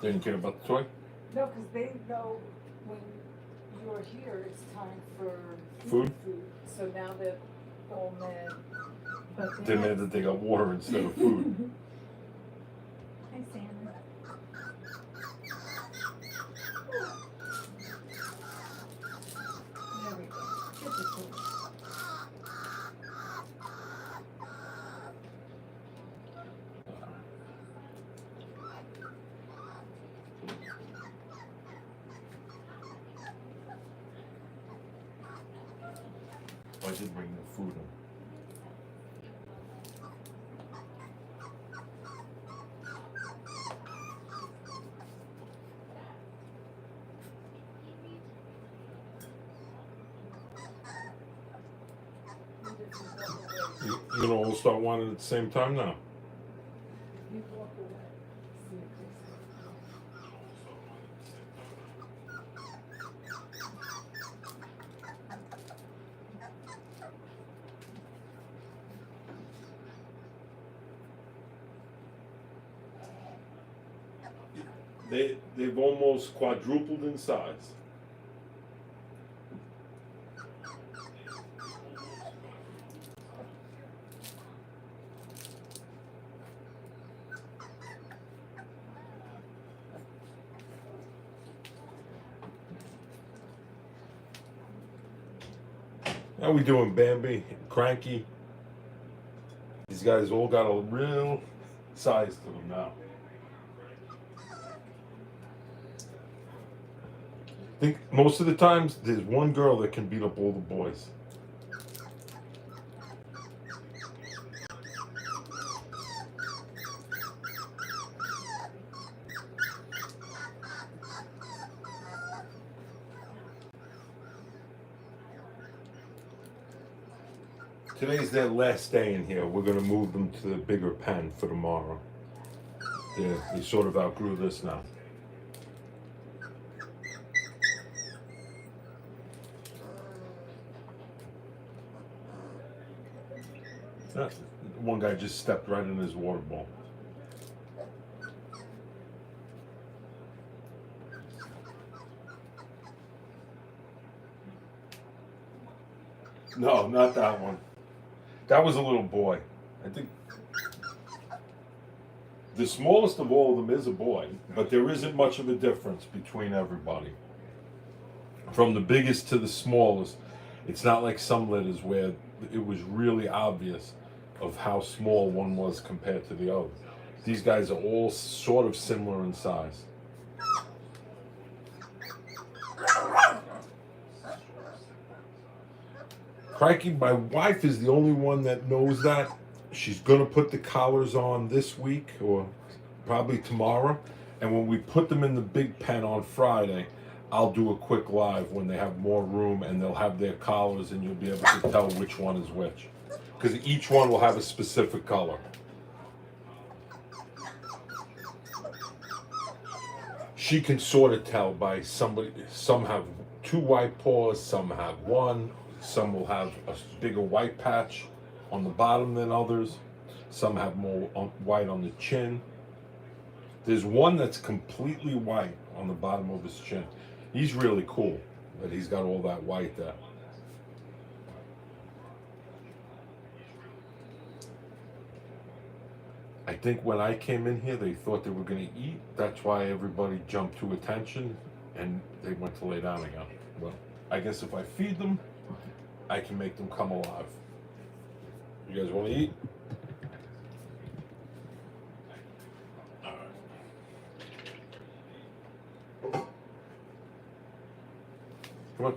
They didn't care about the toy? No, because they know when you're here, it's time for Food? So now they're all mad. But They're mad that they got water instead of food. Hi, Sam. There we go. Get the food. I did bring the food in. You know, we'll start one at the same time now. You walk away. See if they say. They've almost quadrupled in size. How we doing, Bambi? Cranky? These guys all got a real size to them now. I think most of the times there's one girl that can beat up all the boys. Today's their last day in here. We're gonna move them to the bigger pen for tomorrow. They sort of outgrew this now. One guy just stepped right in his water bowl. No, not that one. That was a little boy. I think the smallest of all of them is a boy, but there isn't much of a difference between everybody. From the biggest to the smallest, it's not like some litters where it was really obvious of how small one was compared to the other. These guys are all sort of similar in size. Crikey, my wife is the only one that knows that. She's gonna put the collars on this week or probably tomorrow. And when we put them in the big pen on Friday, I'll do a quick live when they have more room and they'll have their collars and you'll be able to tell which one is which. Because each one will have a specific color. She can sort of tell by somebody. Some have two white paws, some have one. Some will have a bigger white patch on the bottom than others. Some have more white on the chin. There's one that's completely white on the bottom of his chin. He's really cool, but he's got all that white there. I think when I came in here, they thought they were going to eat. That's why everybody jumped to attention and they went to lay down again. Well, I guess if I feed them, I can make them come alive. You guys want to eat? All right. Come on.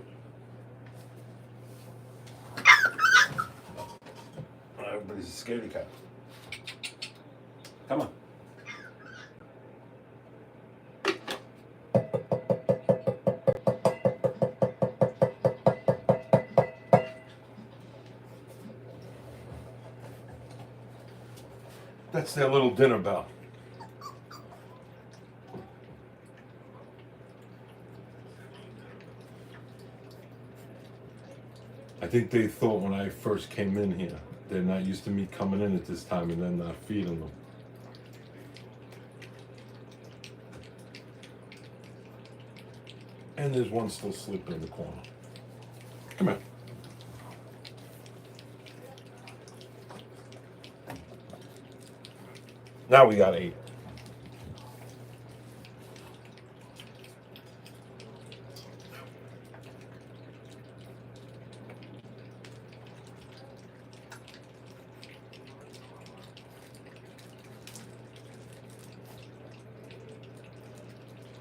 Everybody's a scaredy cat. Come on. That's their little dinner bell. I think they thought when I first came in here, they're not used to me coming in at this time and then not feeding them. And there's one still sleeping in the corner. Come here. Now we got 8.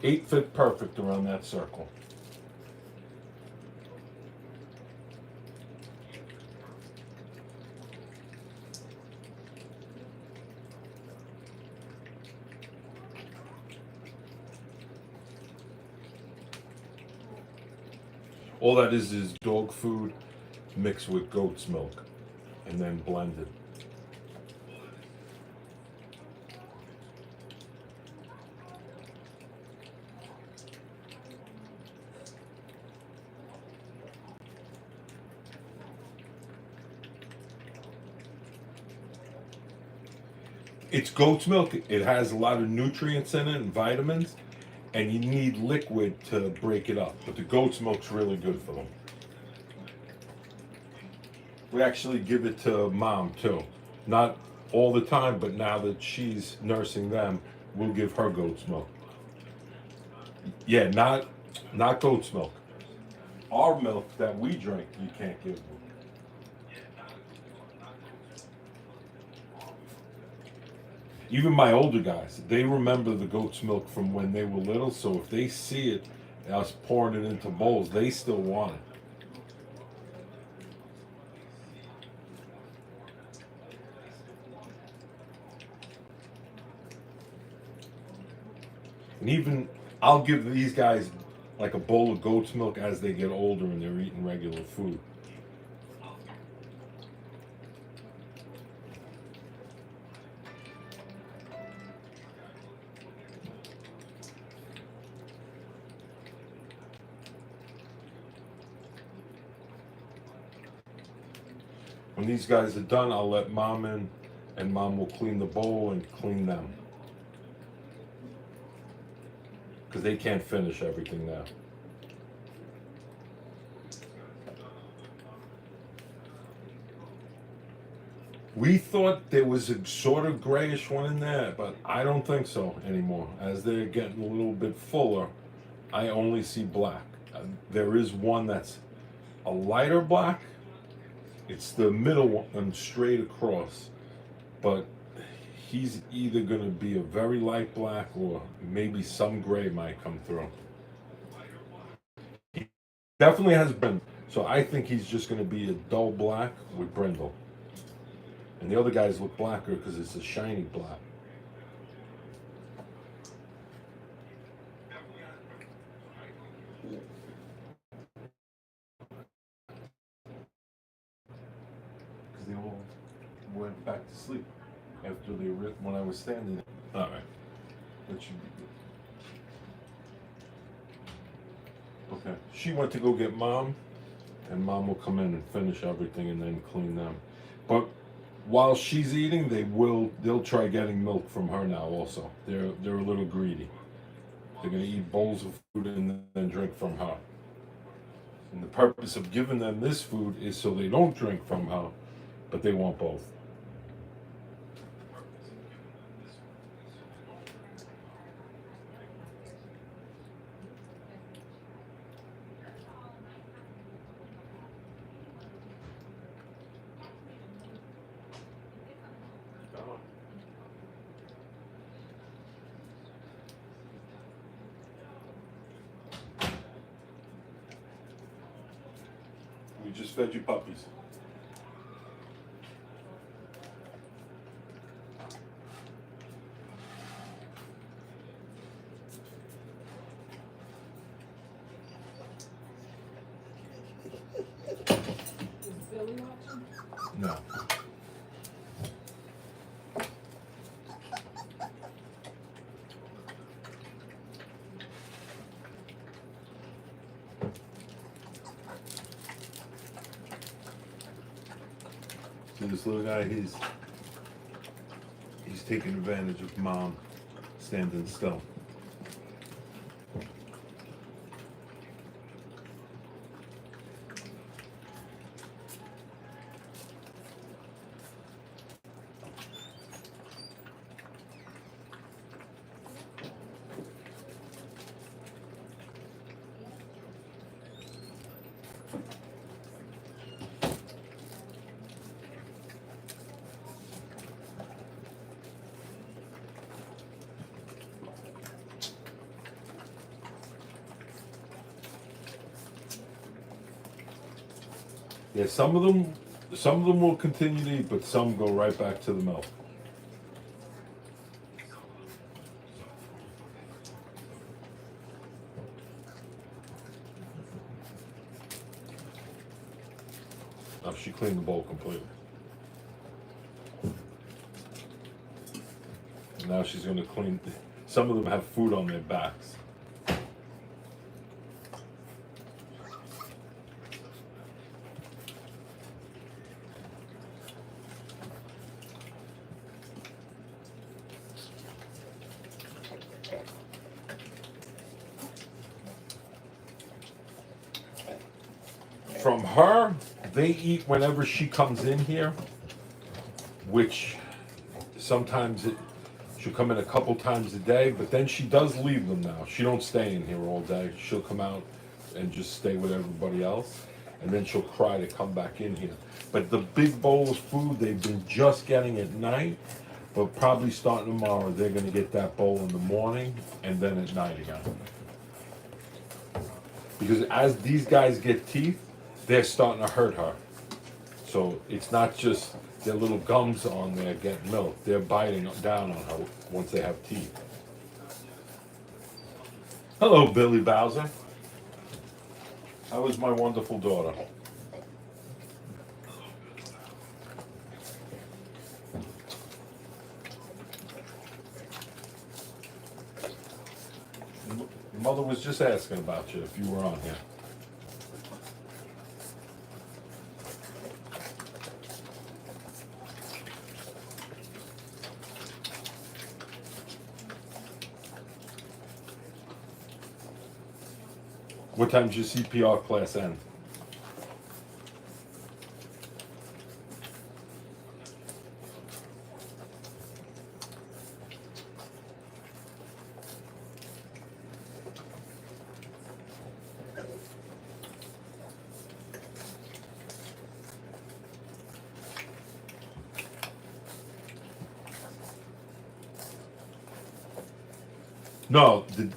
Eight fit perfect around that circle. All that is dog food mixed with goat's milk and then blended. It's goat's milk. It has a lot of nutrients in it and vitamins, and you need liquid to break it up. But the goat's milk's really good for them. We actually give it to mom too. Not all the time, but now that she's nursing them, we'll give her goat's milk. Yeah, not goat's milk. Our milk that we drink, you can't give them. Even my older guys, they remember the goat's milk from when they were little, so if they see it, us pouring it into bowls, they still want it. And even, I'll give these guys like a bowl of goat's milk as they get older and they're eating regular food. When these guys are done, I'll let mom in, and mom will clean the bowl and clean them. Because they can't finish everything now. We thought there was a sort of grayish one in there, but I don't think so anymore. As they're getting a little bit fuller, I only see black. There is one that's a lighter black. It's the middle one straight across, but he's either going to be a very light black or maybe some gray might come through. He definitely has brindle, so I think he's just going to be a dull black with brindle. And the other guys look blacker because it's a shiny black. Because they all went back to sleep after they when I was standing there. All right, that should be good. Okay, she went to go get mom, and mom will come in and finish everything and then clean them. But while she's eating, they'll try getting milk from her now also. They're a little greedy. They're gonna eat bowls of food and then drink from her. And the purpose of giving them this food is so they don't drink from her, but they want both. We just fed you puppies. Is Billy watching? No. So this little guy, he's taking advantage of mom standing still. Yeah, some of them will continue to eat, but some go right back to the milk. Now she cleaned the bowl completely. Now she's going to clean. Some of them have food on their backs. From her, they eat whenever she comes in here, which sometimes she'll come in a couple times a day, but then she does leave them now. She don't stay in here all day. She'll come out and just stay with everybody else, and then she'll cry to come back in here. But the big bowl of food they've been just getting at night, but probably starting tomorrow, they're going to get that bowl in the morning and then at night again. Because as these guys get teeth, they're starting to hurt her. So it's not just their little gums on there getting milk. They're biting down on her once they have teeth. Hello, Billy Bowser. How is my wonderful daughter? Mother was just asking about you if you were on here. What time's your CPR class end? No, the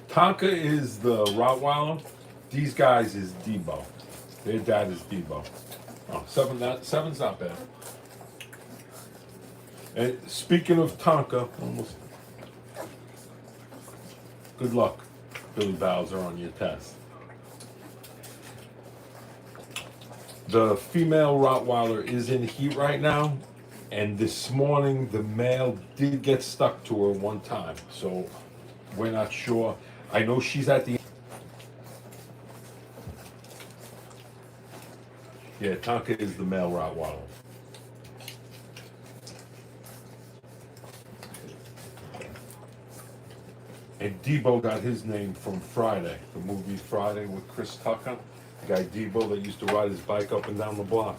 Tonka is the Rottweiler. These guys is Debo. Their dad is Debo. Oh, seven's not bad. And speaking of Tonka, almost. Good luck, Billy Bowser, on your test. The female Rottweiler is in heat right now, and this morning the male did get stuck to her one time, so we're not sure. I know she's at the. Yeah, Tonka is the male Rottweiler. And Debo got his name from Friday, the movie Friday with Chris Tucker. The guy Debo that used to ride his bike up and down the block.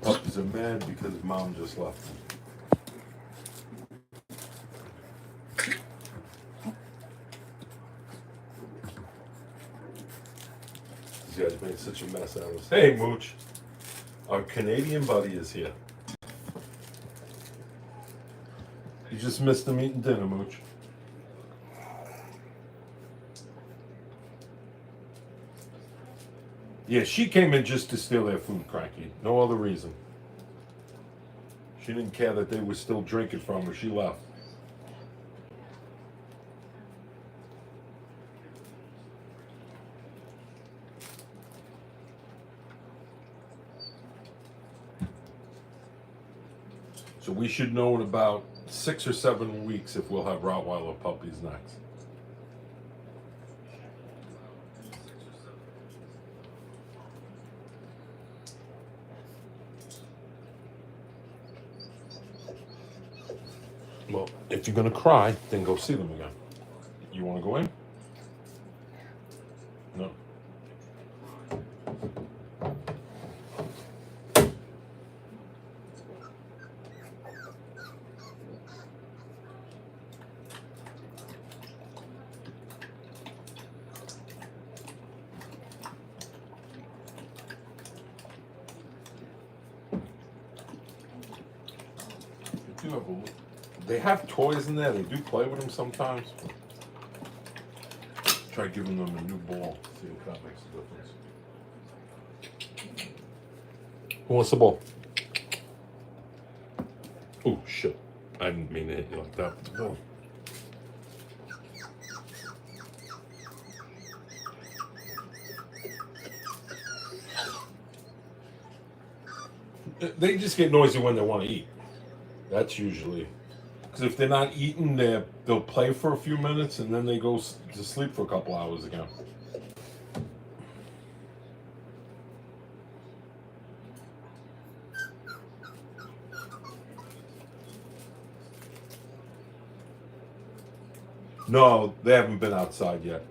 Puppies are mad because mom just left them. These guys made such a mess out of us. Hey, Mooch. Our Canadian buddy is here. You just missed them eating dinner, Mooch. Yeah, she came in just to steal their food, Cranky. No other reason. She didn't care that they were still drinking from her. She left. So we should know in about 6 or 7 weeks if we'll have Rottweiler puppies next. Well, if you're gonna cry, then go see them again. You wanna go in? No. They have toys in there. They do play with them sometimes. Try giving them a new ball. See if that makes a difference. Who wants the ball? Oh shit! I didn't mean to hit you like that with the ball. They just get noisy when they want to eat. That's usually because if they're not eating, they'll play for a few minutes and then they go to sleep for a couple hours again. No, they haven't been outside yet.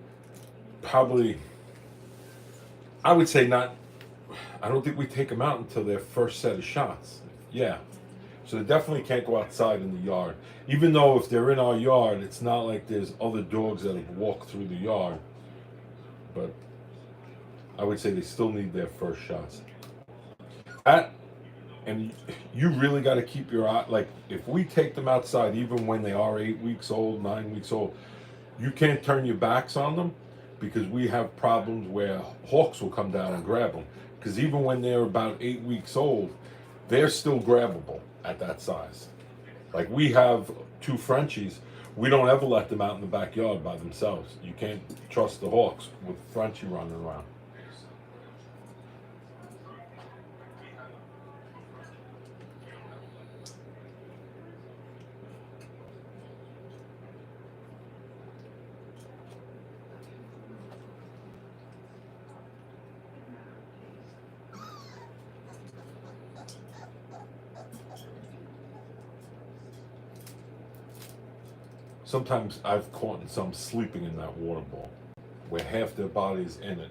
Probably, I would say not. I don't think we take them out until their first set of shots. Yeah. So they definitely can't go outside in the yard. Even though if they're in our yard, it's not like there's other dogs that have walked through the yard. But I would say they still need their first shots. That, and you really got to keep your eye, like if we take them outside, even when they are 8 weeks old, 9 weeks old, you can't turn your backs on them because we have problems where hawks will come down and grab them. Because even when they're about 8 weeks old, they're still grabbable at that size. Like we have 2 Frenchies, we don't ever let them out in the backyard by themselves. You can't trust the hawks with Frenchie running around. Sometimes I've caught some sleeping in that water ball, where half their body is in it.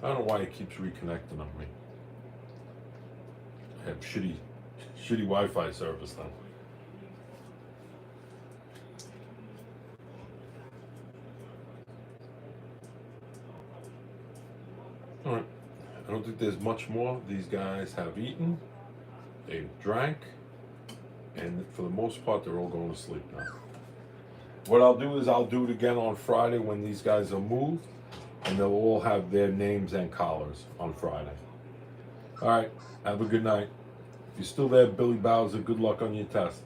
I don't know why it keeps reconnecting on me. I have shitty Wi-Fi service now. All right. I don't think there's much more. These guys have eaten, they've drank, and for the most part, they're all going to sleep now. What I'll do is I'll do it again on Friday when these guys are moved, and they'll all have their names and collars on Friday. All right. Have a good night. If you're still there, Billy Bowser, good luck on your test.